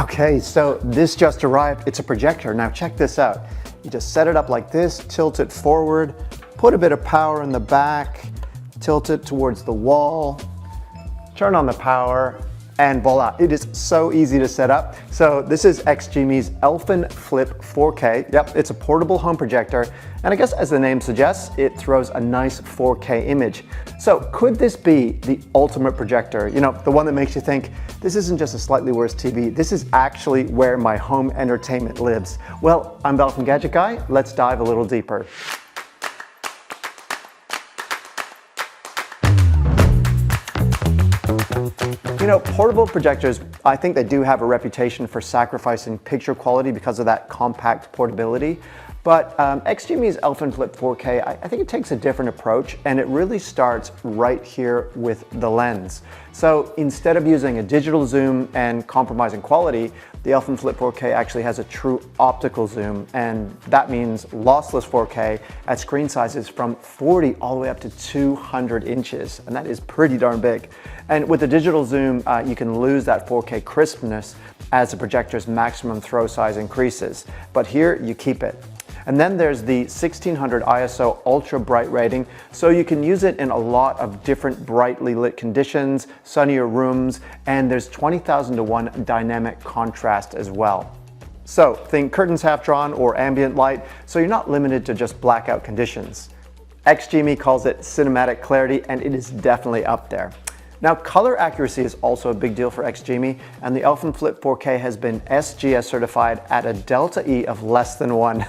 Okay, so this just arrived. It's a projector. Now check this out. You just set it up like this, tilt it forward, put a bit of power in the back, tilt it towards the wall, turn on the power, and voila, it is so easy to set up. So this is XGIMI's Elfin Flip 4K. Yep, it's a portable home projector. And I guess as the name suggests, it throws a nice 4K image. So could this be the ultimate projector? You know, the one that makes you think, this isn't just a slightly worse TV, this is actually where my home entertainment lives. Well, I'm Val from GadgetGuy. Let's dive a little deeper. You know, portable projectors, I think they do have a reputation for sacrificing picture quality because of that compact portability. But XGIMI's Elfin Flip 4K, I think it takes a different approach, and it really starts right here with the lens. So instead of using a digital zoom and compromising quality, the Elfin Flip 4K actually has a true optical zoom, and that means lossless 4K at screen sizes from 40 all the way up to 200 inches, and that is pretty darn big. And with the digital zoom, you can lose that 4K crispness as the projector's maximum throw size increases. But here, you keep it. And then there's the 1600 ISO ultra bright rating, so you can use it in a lot of different brightly lit conditions, sunnier rooms, and there's 20,000 to 1 dynamic contrast as well. So think curtains half drawn or ambient light, so you're not limited to just blackout conditions. XGIMI calls it cinematic clarity, and it is definitely up there. Now, color accuracy is also a big deal for XGIMI, and the Elfin Flip 4K has been SGS certified at a delta E of less than 1.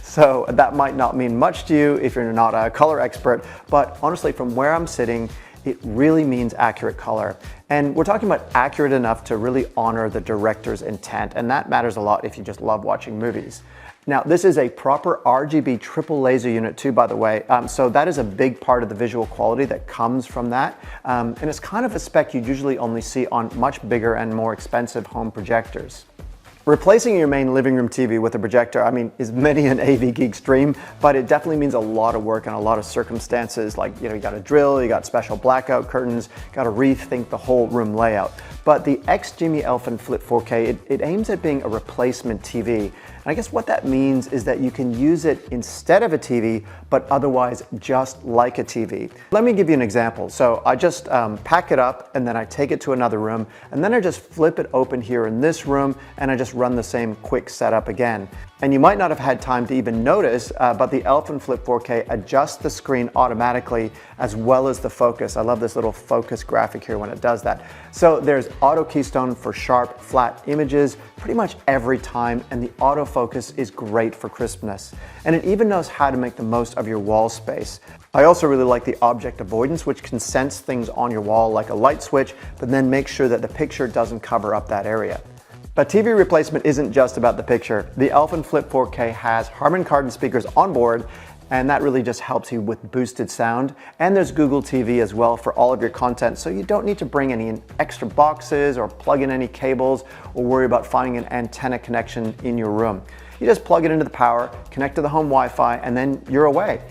So that might not mean much to you if you're not a color expert, but honestly, from where I'm sitting, it really means accurate color. And we're talking about accurate enough to really honor the director's intent, and that matters a lot if you just love watching movies. Now, this is a proper RGB triple laser unit too, by the way, so that is a big part of the visual quality that comes from that, and it's kind of a spec you usually only see on much bigger and more expensive home projectors. Replacing your main living room TV with a projector, I mean, is many an AV geek's dream, but it definitely means a lot of work and a lot of circumstances, like, you know, you got to drill, you got special blackout curtains, got to rethink the whole room layout. But the XGIMI Elfin Flip 4K, it aims at being a replacement TV. And I guess what that means is that you can use it instead of a TV, but otherwise just like a TV. Let me give you an example. So I just pack it up, and then I take it to another room, and then I just flip it open here in this room, and I just run the same quick setup again. And you might not have had time to even notice, but the Elfin Flip 4K adjusts the screen automatically as well as the focus. I love this little focus graphic here when it does that. So there's auto keystone for sharp, flat images pretty much every time, and the autofocus is great for crispness. And it even knows how to make the most of your wall space. I also really like the object avoidance, which can sense things on your wall like a light switch, but then make sure that the picture doesn't cover up that area. But TV replacement isn't just about the picture. The Elfin Flip 4K has Harman Kardon speakers on board, and that really just helps you with boosted sound. And there's Google TV as well for all of your content, so you don't need to bring any extra boxes or plug in any cables or worry about finding an antenna connection in your room. You just plug it into the power, connect to the home Wi-Fi, and then you're away.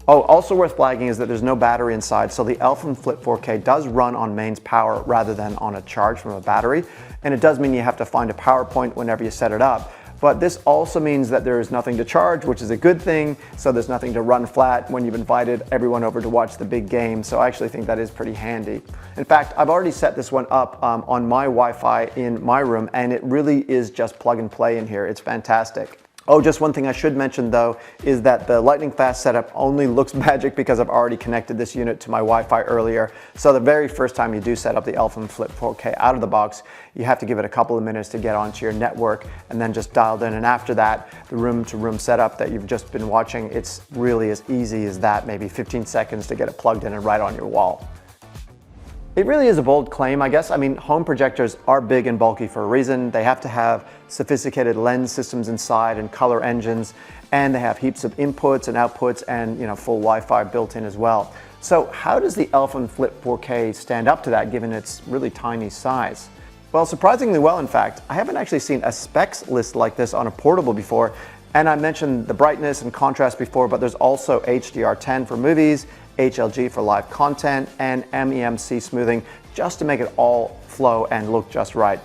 Oh, also worth flagging is that there's no battery inside, so the Elfin Flip 4K does run on mains power rather than on a charge from a battery, and it does mean you have to find a power point whenever you set it up. But this also means that there is nothing to charge, which is a good thing, so there's nothing to run flat when you've invited everyone over to watch the big game, so I actually think that is pretty handy. In fact, I've already set this one up on my Wi-Fi in my room, and it really is just plug and play in here. It's fantastic. Oh, just one thing I should mention though is that the lightning fast setup only looks magic because I've already connected this unit to my Wi-Fi earlier. So the very first time you do set up the Elfin Flip 4K out of the box, you have to give it a couple of minutes to get onto your network and then just dialed in. And after that, the room-to-room setup that you've just been watching, it's really as easy as that, maybe 15 seconds to get it plugged in and right on your wall. It really is a bold claim, I guess. I mean, home projectors are big and bulky for a reason. They have to have sophisticated lens systems inside and color engines, and they have heaps of inputs and outputs and, you know, full Wi-Fi built in as well. So how does the Elfin Flip 4K stand up to that given its really tiny size? Well, surprisingly well, in fact. I haven't actually seen a specs list like this on a portable before, and I mentioned the brightness and contrast before, but there's also HDR10 for movies, HLG for live content, and MEMC smoothing just to make it all flow and look just right.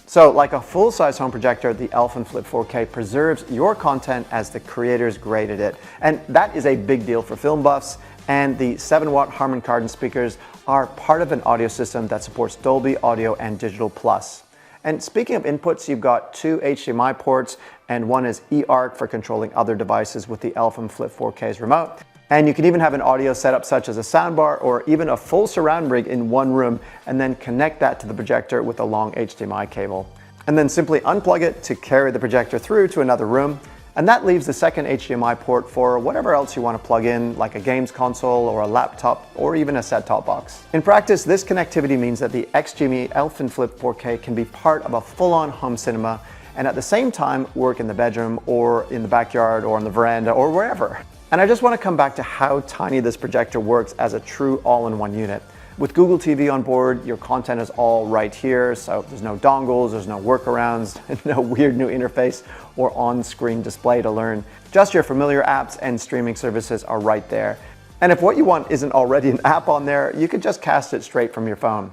So like a full-size home projector, the Elfin Flip 4K preserves your content as the creators graded it. And that is a big deal for film buffs, and the 7-watt Harman Kardon speakers are part of an audio system that supports Dolby Audio and Digital Plus. And speaking of inputs, you've got 2 HDMI ports, and one is eARC for controlling other devices with the Elfin Flip 4K's remote. And you can even have an audio setup such as a soundbar or even a full surround rig in one room, and then connect that to the projector with a long HDMI cable. And then simply unplug it to carry the projector through to another room. And that leaves the second HDMI port for whatever else you want to plug in, like a games console or a laptop or even a set-top box. In practice, this connectivity means that the XGIMI Elfin Flip 4K can be part of a full-on home cinema, and at the same time work in the bedroom or in the backyard or on the veranda or wherever. And I just want to come back to how tiny this projector works as a true all-in-one unit. With Google TV on board, your content is all right here, so there's no dongles, there's no workarounds, no weird new interface or on-screen display to learn. Just your familiar apps and streaming services are right there. And if what you want isn't already an app on there, you could just cast it straight from your phone.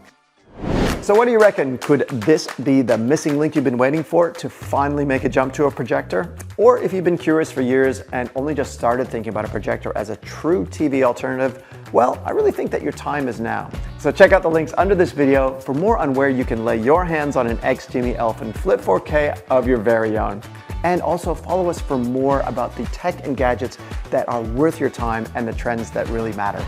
So what do you reckon? Could this be the missing link you've been waiting for to finally make a jump to a projector? Or if you've been curious for years and only just started thinking about a projector as a true TV alternative, well, I really think that your time is now. So check out the links under this video for more on where you can lay your hands on an XGIMI Elfin Flip 4K of your very own. And also follow us for more about the tech and gadgets that are worth your time and the trends that really matter.